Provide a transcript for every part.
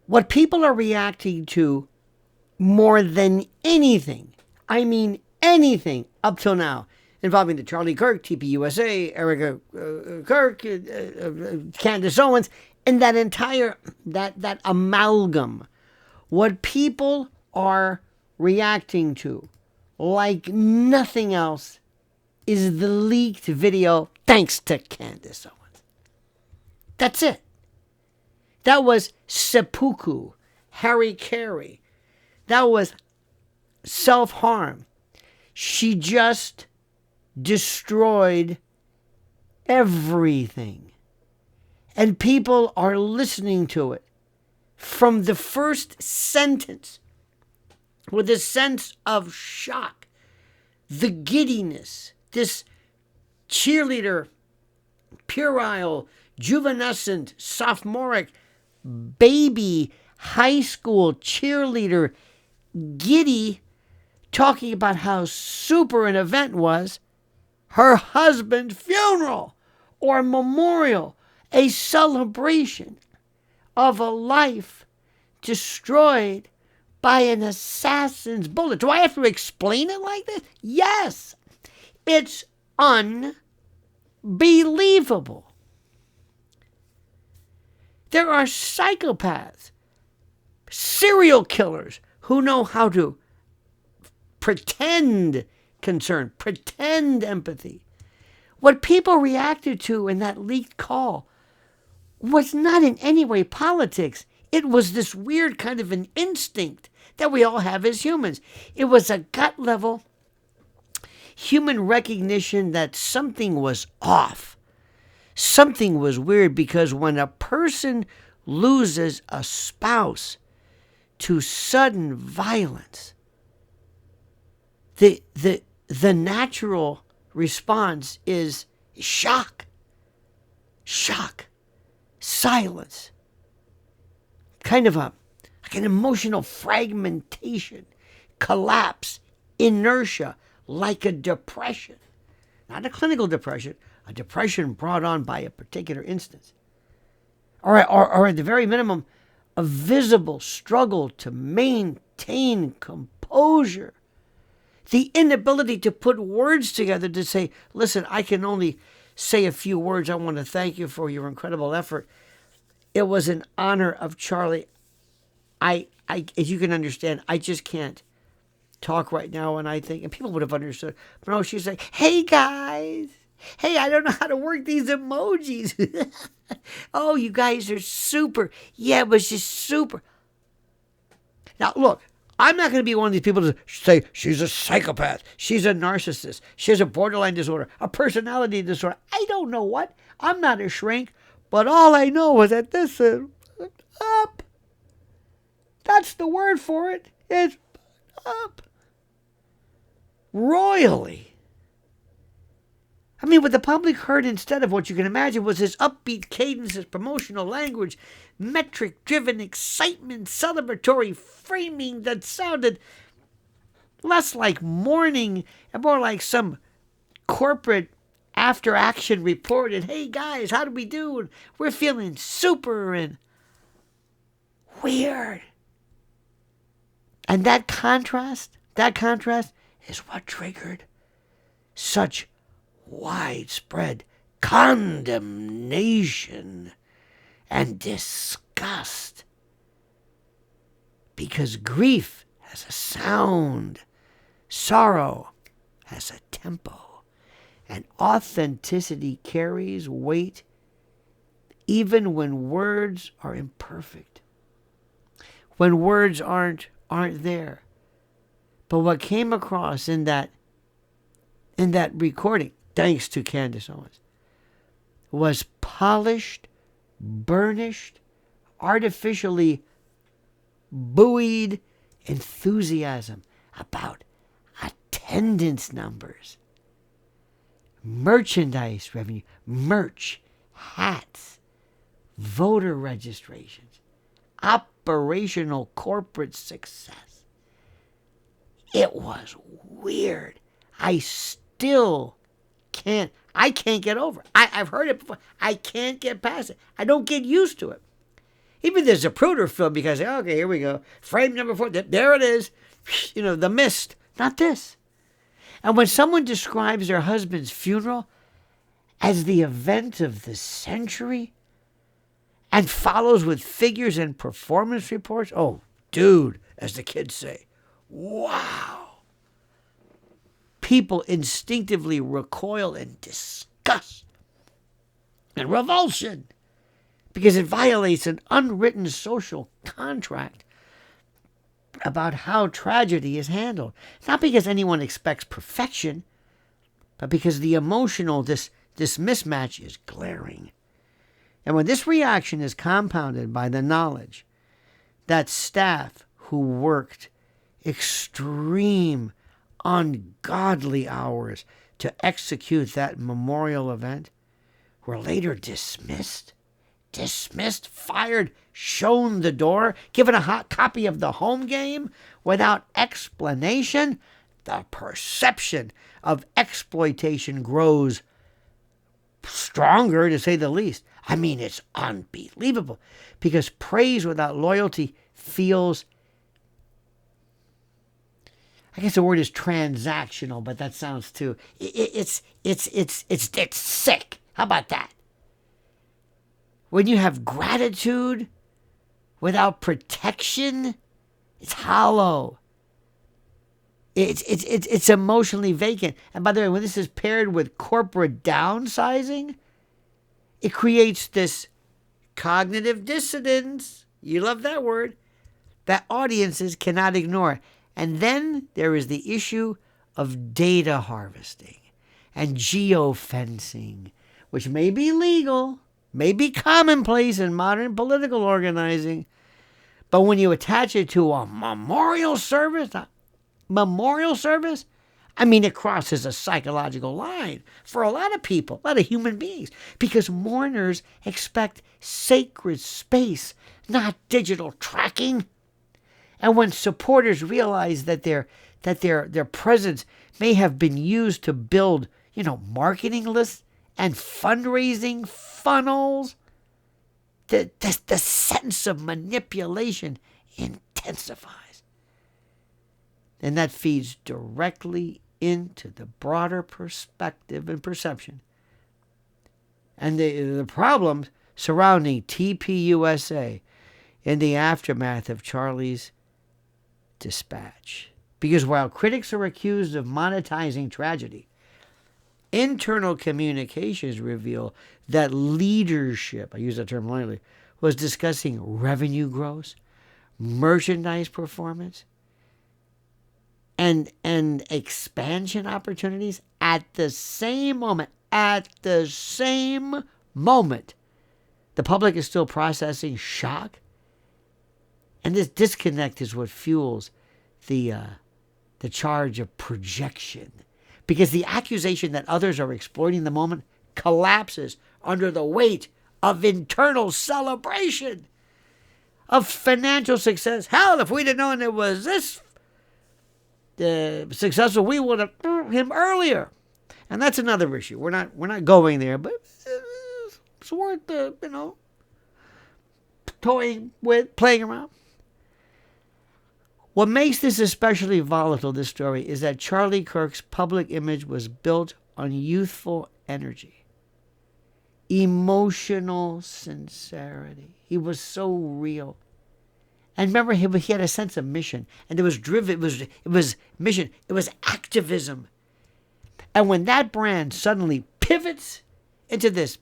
What people are reacting to more than anything, I mean anything up till now, involving the Charlie Kirk, TPUSA, Erika Kirk, Candace Owens, and that entire, that amalgam. What people are reacting to like nothing else is the leaked video thanks to Candace Owens. That's it. That was seppuku, Harry Carey. That was self-harm. She just destroyed everything. And people are listening to it from the first sentence with a sense of shock, the giddiness, this cheerleader, puerile, juvenescent, sophomoric, baby, high school cheerleader, giddy, talking about how super an event was, her husband's funeral or memorial, a celebration of a life destroyed by an assassin's bullet. Do I have to explain it like this? Yes. It's unbelievable. There are psychopaths, serial killers who know how to pretend concern, pretend empathy. What people reacted to in that leaked call was not in any way politics. It was this weird kind of an instinct that we all have as humans. It was a gut level human recognition that something was off. Something was weird, because when a person loses a spouse to sudden violence, the natural response is shock, silence, kind of like an emotional fragmentation, collapse, inertia, like a depression. Not a clinical depression, a depression brought on by a particular instance. Or at the very minimum, a visible struggle to maintain composure. The inability to put words together to say, listen, I can only say a few words. I want to thank you for your incredible effort. It was an honor of Charlie. I as you can understand, I just can't talk right now, and I think, and people would have understood. But no, she's like, hey guys, hey, I don't know how to work these emojis. Oh, you guys are super. Yeah, it was just super. Now, look, I'm not going to be one of these people to say she's a psychopath, she's a narcissist, she has a borderline disorder, a personality disorder. I don't know what. I'm not a shrink, but all I know is that this is up. That's the word for it. It's up. Royally. I mean, what the public heard instead of what you can imagine was his upbeat cadence, his promotional language, metric-driven excitement, celebratory framing that sounded less like mourning and more like some corporate after-action report. And, hey, guys, how do we do? And we're feeling super and weird. And that contrast is what triggered such widespread condemnation and disgust. Because grief has a sound, sorrow has a tempo, and authenticity carries weight even when words are imperfect, when words aren't there. But what came across in that recording, thanks to Candace Owens, was polished, burnished, artificially buoyed enthusiasm about attendance numbers, merchandise revenue, merch, hats, voter registrations, operational corporate success. It was weird. I can't get over it. I've heard it before. I can't get past it. I don't get used to it. Even the Zapruder film, because, okay, here we go. Frame number 4. There it is. The mist. Not this. And when someone describes their husband's funeral as the event of the century and follows with figures and performance reports, oh, dude, as the kids say, wow. People instinctively recoil in disgust and revulsion because it violates an unwritten social contract about how tragedy is handled. Not because anyone expects perfection, but because the emotional, this mismatch is glaring. And when this reaction is compounded by the knowledge that staff who worked extreme, ungodly hours to execute that memorial event were later dismissed, fired, shown the door, given a hot copy of the home game without explanation, the perception of exploitation grows stronger, to say the least. I mean, it's unbelievable because praise without loyalty feels, I guess the word is transactional, but that sounds too, it's sick. How about that? When you have gratitude without protection, it's hollow. It's emotionally vacant. And by the way, when this is paired with corporate downsizing, it creates this cognitive dissonance. You love that word. That audiences cannot ignore. And then there is the issue of data harvesting and geofencing, which may be legal, may be commonplace in modern political organizing, but when you attach it to a memorial service, I mean, it crosses a psychological line for a lot of people, a lot of human beings, because mourners expect sacred space, not digital tracking. And when supporters realize that their presence may have been used to build, marketing lists and fundraising funnels, the sense of manipulation intensifies. And that feeds directly into the broader perspective and perception. And the problems surrounding TPUSA in the aftermath of Charlie's dispatch. Because while critics are accused of monetizing tragedy, internal communications reveal that leadership, I use that term lightly, was discussing revenue growth, merchandise performance, and expansion opportunities at the same moment. The public is still processing shock. And this disconnect is what fuels the charge of projection. Because the accusation that others are exploiting the moment collapses under the weight of internal celebration, of financial success. Hell, if we'd have known it was this successful, we would have him earlier. And that's another issue. We're not going there, but it's worth toying with, playing around. What makes this especially volatile, this story, is that Charlie Kirk's public image was built on youthful energy, emotional sincerity. He was so real. And remember, he had a sense of mission, and it was driven. It was mission. It was activism. And when that brand suddenly pivots into this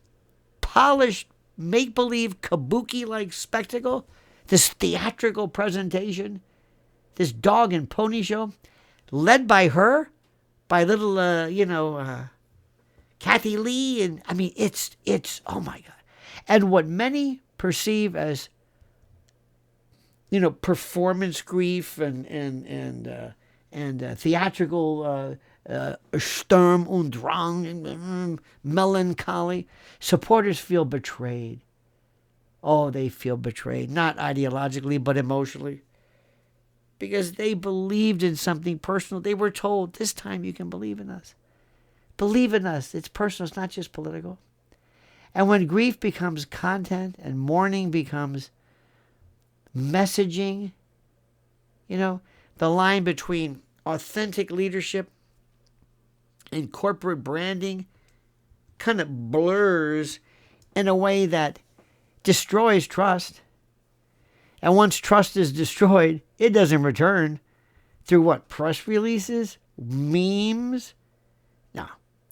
polished, make-believe, kabuki-like spectacle, this theatrical presentation, this dog and pony show, led by her, by little, Kathy Lee, and I mean, it's oh my God. And what many perceive as, performance grief and theatrical Sturm und Drang, melancholy, supporters feel betrayed. Oh, they feel betrayed, not ideologically, but emotionally. Because they believed in something personal. They were told, this time you can believe in us. Believe in us. It's personal. It's not just political. And when grief becomes content and mourning becomes messaging, the line between authentic leadership and corporate branding kind of blurs in a way that destroys trust. And once trust is destroyed, it doesn't return through what? Press releases? Memes? No.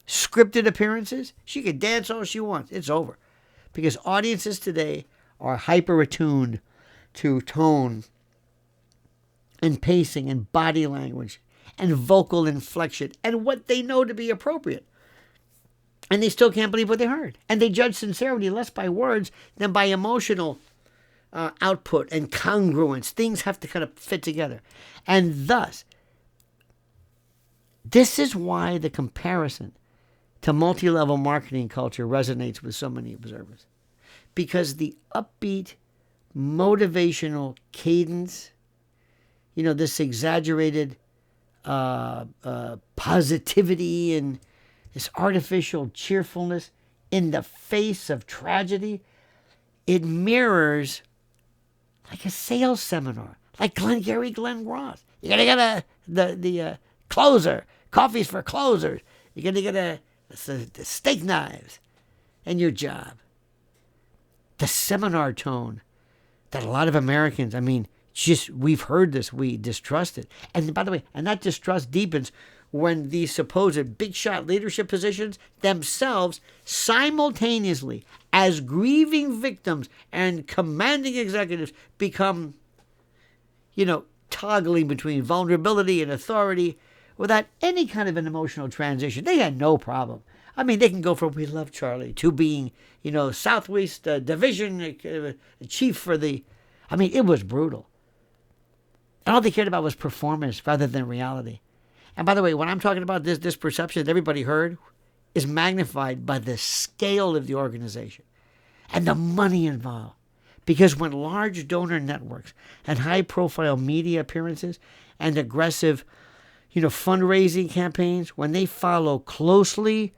Scripted appearances? She can dance all she wants. It's over. Because audiences today are hyper attuned to tone and pacing and body language and vocal inflection and what they know to be appropriate. And they still can't believe what they heard. And they judge sincerity less by words than by emotional output and congruence. Things have to kind of fit together. And thus, this is why the comparison to multi-level marketing culture resonates with so many observers. Because the upbeat, motivational cadence, this exaggerated positivity and this artificial cheerfulness in the face of tragedy, it mirrors like a sales seminar, like Glenn Ross. You gotta get the closer, coffee's for closers. You gotta get the steak knives, and your job. The seminar tone that a lot of Americans, we've heard this, we distrust it. And by the way, and that distrust deepens when these supposed big shot leadership positions themselves simultaneously, as grieving victims and commanding executives, become, toggling between vulnerability and authority without any kind of an emotional transition. They had no problem. They can go from "we love Charlie" to being, Southwest Division chief for the. It was brutal. And all they cared about was performance rather than reality. And by the way, when I'm talking about this perception that everybody heard is magnified by the scale of the organization and the money involved. Because when large donor networks and high-profile media appearances and aggressive, fundraising campaigns, when they follow closely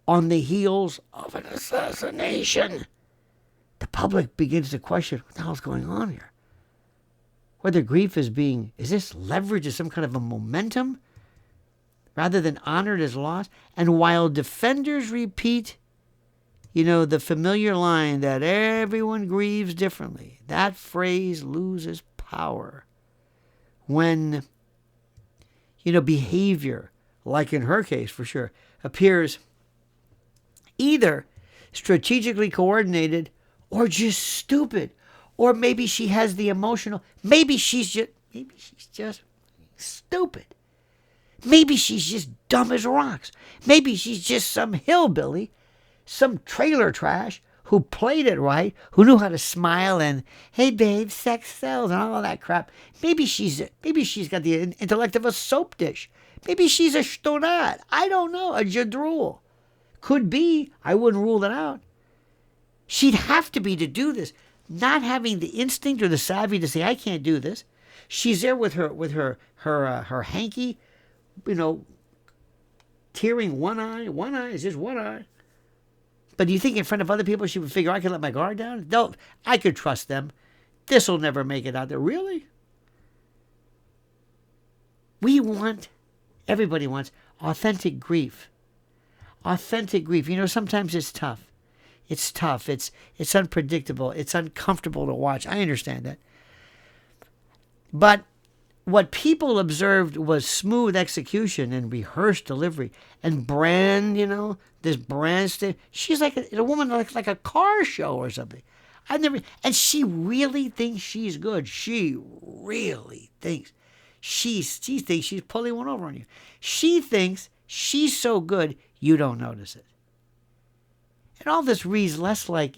on the heels of an assassination, the public begins to question, what the hell's going on here? Whether grief is this leverage as some kind of a momentum rather than honored as loss? And while defenders repeat, the familiar line that everyone grieves differently, that phrase loses power when, behavior, like in her case for sure, appears either strategically coordinated or just stupid. Or maybe she has the emotional, maybe she's just stupid. Maybe she's just dumb as rocks. Maybe she's just some hillbilly, some trailer trash who played it right, who knew how to smile and, hey babe, sex sells and all that crap. Maybe she's got the intellect of a soap dish. Maybe she's a stonat. I don't know, a jadrul. Could be. I wouldn't rule it out. She'd have to be to do this. Not having the instinct or the savvy to say, I can't do this. She's there with her hanky, tearing one eye. One eye is just one eye. But do you think in front of other people she would figure, I can let my guard down? No, I could trust them. This will never make it out there. Really? Everybody wants authentic grief. Authentic grief. Sometimes it's tough. It's tough. It's unpredictable. It's uncomfortable to watch. I understand that. But what people observed was smooth execution and rehearsed delivery and brand, this brand state. She's like a woman like a car show or something. And she really thinks she's good. She really thinks she thinks she's pulling one over on you. She thinks she's so good you don't notice it. And all this reads less like,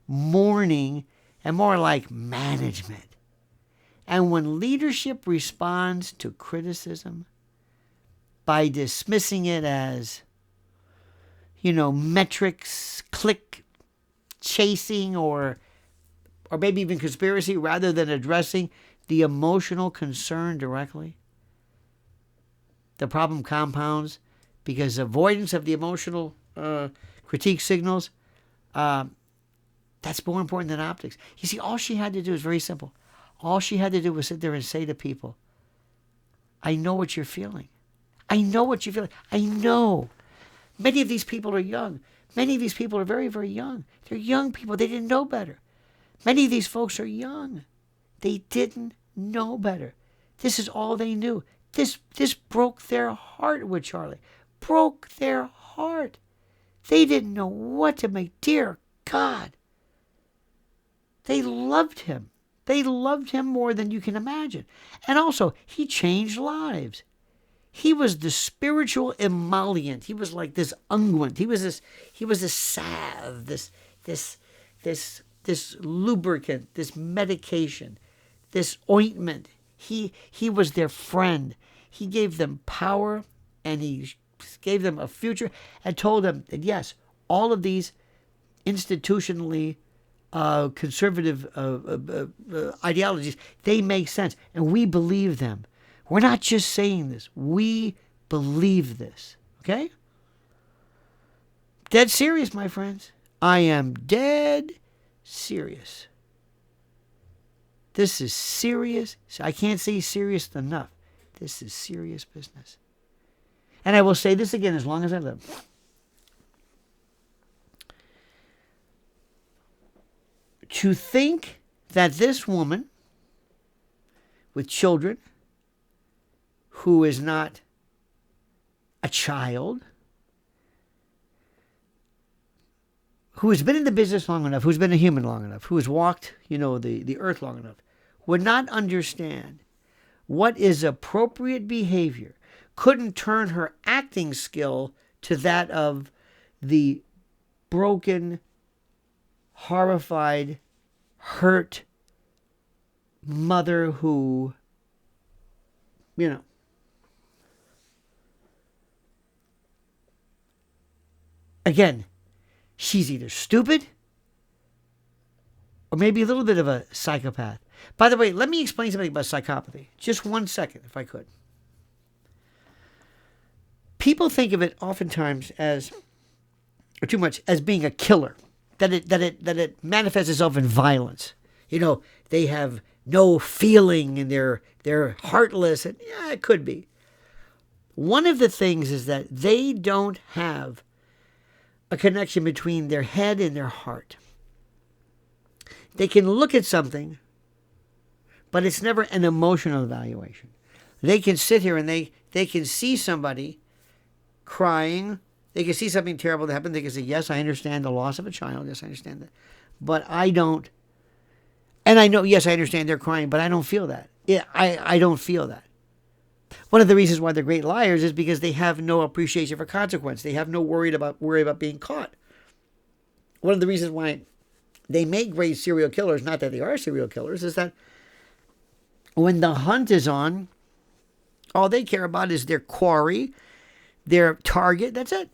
mourning and more like management. And when leadership responds to criticism by dismissing it as, metrics, click chasing, or maybe even conspiracy, rather than addressing the emotional concern directly, the problem compounds because avoidance of the emotional critique signals, that's more important than optics. You see, all she had to do is very simple. All she had to do was sit there and say to people, I know what you're feeling. I know what you're feeling. I know. Many of these people are young. Many of these people are very, very young. They're young people. They didn't know better. Many of these folks are young. They didn't know better. This is all they knew. This broke their heart with Charlie. Broke their heart. They didn't know what to make. Dear God. They loved him. They loved him more than you can imagine. And also, he changed lives. He was the spiritual emollient. He was like this unguent. He was this salve, this lubricant, this medication, this ointment. He was their friend. He gave them power, and he gave them a future, and told them that yes, all of these institutionally conservative ideologies, they make sense, and we believe them. We're not just saying this. We believe this. Okay? Dead serious, my friends. I am dead serious. This is serious. I can't say serious enough. This is serious business. And I will say this again as long as I live. To think that this woman with children, who is not a child, who has been in the business long enough, who's been a human long enough, who has walked, the earth long enough, would not understand what is appropriate behavior, couldn't turn her acting skill to that of the broken, horrified, hurt mother who, again, she's either stupid or maybe a little bit of a psychopath. By the way, let me explain something about psychopathy. Just 1 second, if I could. People think of it oftentimes as, or too much, as being a killer. That it manifests itself in violence. They have no feeling and they're heartless. And yeah, it could be. One of the things is that they don't have a connection between their head and their heart. They can look at something, but it's never an emotional evaluation. They can sit here and they can see somebody crying. They can see something terrible that happened. They can say, yes, I understand the loss of a child. Yes, I understand that. But I don't. And I know, yes, I understand they're crying, but I don't feel that. Yeah, I don't feel that. One of the reasons why they're great liars is because they have no appreciation for consequence. They have no worry about being caught. One of the reasons why they make great serial killers, not that they are serial killers, is that when the hunt is on, all they care about is their quarry, their target. That's it.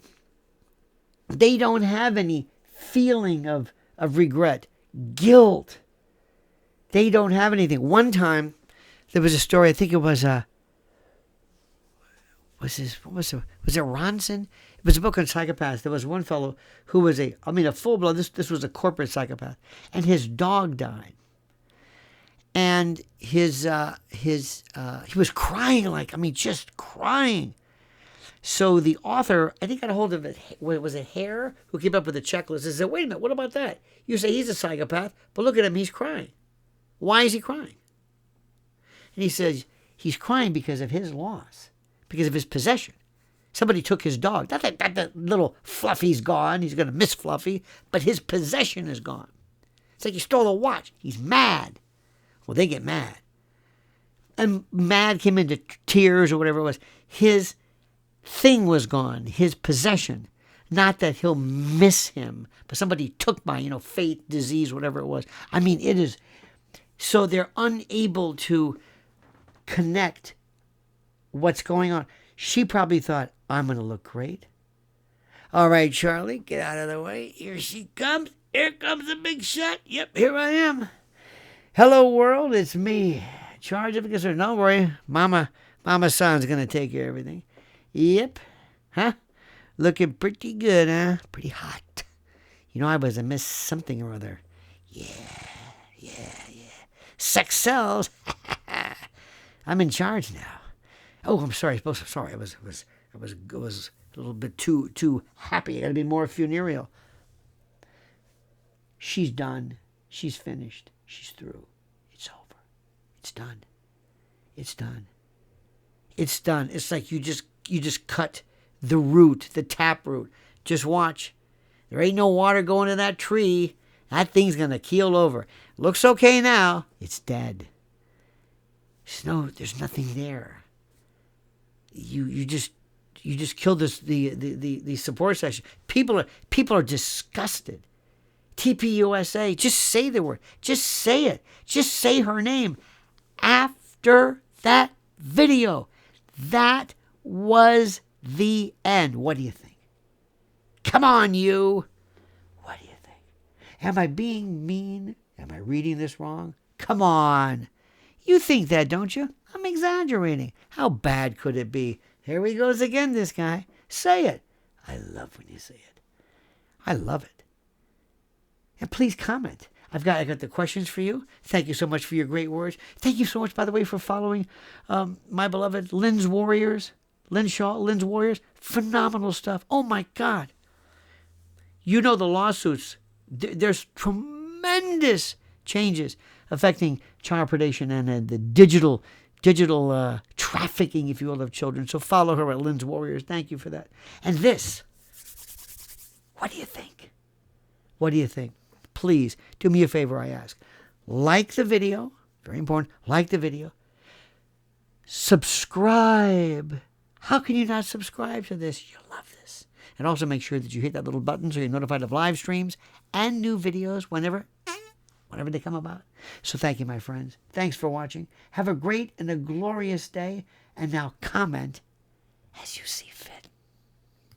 They don't have any feeling of regret, guilt. They don't have anything. One time, there was a story, I think it was was it Ronson? It was a book on psychopaths. There was one fellow who was a full-blood, this was a corporate psychopath, and his dog died. And he was crying just crying. So the author, I think, got a hold of it. Was it Hare who came up with a checklist and said, wait a minute, what about that? You say he's a psychopath, but look at him, he's crying. Why is he crying? And he says, he's crying because of his loss, because of his possession. Somebody took his dog. Not that little Fluffy's gone. He's going to miss Fluffy, but his possession is gone. It's like he stole a watch. He's mad. Well, they get mad. And mad came into tears or whatever it was. His thing was gone, his possession. Not that he'll miss him, but somebody took my, fate, disease, whatever it was. It is. So they're unable to connect what's going on. She probably thought, I'm going to look great. All right, Charlie, get out of the way. Here she comes. Here comes the big shot. Yep, here I am. Hello, world. It's me. Charge of concern. Don't worry. Mama Son's going to take care of everything. Yep. Huh? Looking pretty good, huh? Pretty hot. I missed something or other. Yeah. sex sells. I'm in charge now. Oh, I'm sorry. Sorry, I was a little bit too happy. I got to be more funereal. She's done. She's finished. She's through. It's over. It's done. It's done. It's done. It's like you just cut the root, the tap root. Just watch. There ain't no water going to that tree. That thing's gonna keel over. Looks okay now. It's dead. There's nothing there. You just killed the support section. People are disgusted. TPUSA. Just say the word. Just say it. Just say her name. After that video, that was the end. What do you think? Come on, you. What do you think? Am I being mean? Am I reading this wrong? Come on. You think that, don't you? I'm exaggerating. How bad could it be? Here he goes again, this guy. Say it. I love when you say it. I love it. And please comment. I got the questions for you. Thank you so much for your great words. Thank you so much, by the way, for following my beloved Lynn's Warriors. Lynn Shaw, Lynn's Warriors. Phenomenal stuff. Oh, my God. You know the lawsuits. There's tremendous changes affecting child predation and the digital trafficking, if you will, of children. So follow her at Lynn's Warriors. Thank you for that. And this, what do you think? What do you think? Please do me a favor, I ask. Like the video. Very important. Like the video. Subscribe. How can you not subscribe to this? You'll love this. And also make sure that you hit that little button so you're notified of live streams and new videos whenever they come about. So thank you, my friends. Thanks for watching. Have a great and a glorious day. And now comment as you see